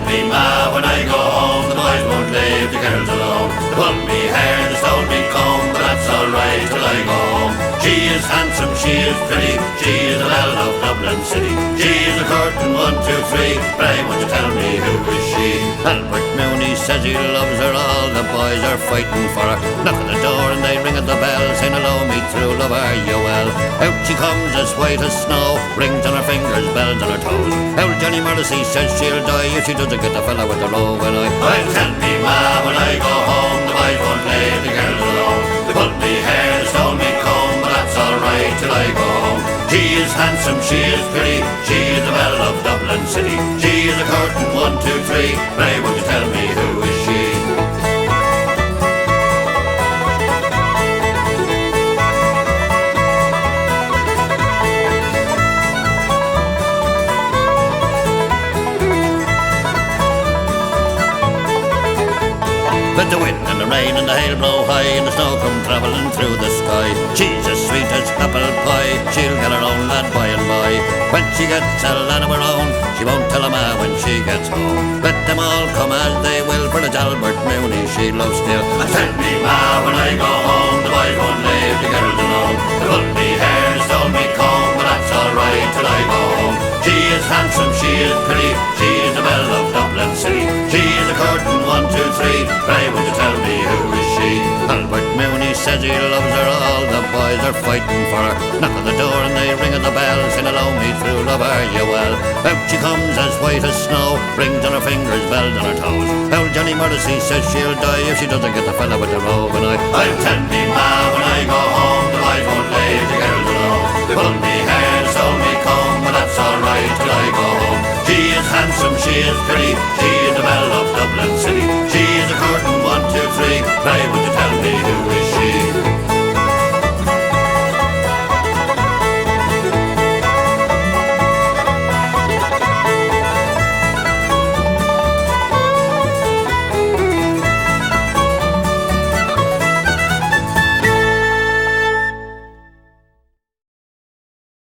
me, ma, when I go home, the boys won't leave the girls alone. They pull me hair, they stole me comb, but that's alright till I go home. She is handsome, she is pretty, she is the belle of Dublin City. She is a curtain 1, 2, 3, pray won't you tell me who is she? Albert Mooney says he loves her, all the boys are fighting for her. Knock at the door and they ring at the bell, saying hello me true love, are you well? Out she comes as white as snow, rings on her fingers, bells on her toes. Old Johnny Morrissey says she'll die if she doesn't get the fella with the roving eye. Well, tell me, ma, when I go home, the boys won't leave the girls alone. They pulled me hair, they stole me comb, but that's alright till I go home. She is handsome, she is pretty, she is the belle of Dublin City. She is a curtain 1, 2, 3, pray won't you tell me who is she? Let the wind and the rain and the hail blow high, and the snow come travelling through the sky. She's as sweet as apple pie, she'll get her own lad by and by. When she gets a lad of her own, she won't tell a ma when she gets home. Let them all come as they will, for it's Albert Mooney she loves still. Tell me, ma, when I go home, the boys won't leave the girls alone. They pulled me hair, stole me comb, but that's alright till I go home. She is handsome, she is pretty, she is the belle of Dublin City. She is a curtain 1, 2, 3, pray won't you tell me who is she? Albert Mooney says he loves her, all the boys are fighting for her. Knock at the door and they ring at the bell, saying hello me true love, are you well? Out she comes as white as snow, rings on her fingers, bells on her toes. Old Johnny Morrissey says she'll die if she doesn't get the fella with the roving eye. I'll tell me, ma, when I go home, the boys won't leave the girls alone. They pulled me hair, they stole me comb, but that's alright till I go home. She is handsome, she is pretty, she is the belle of Dublin City. She is a curtain 1, 2, 3, pray would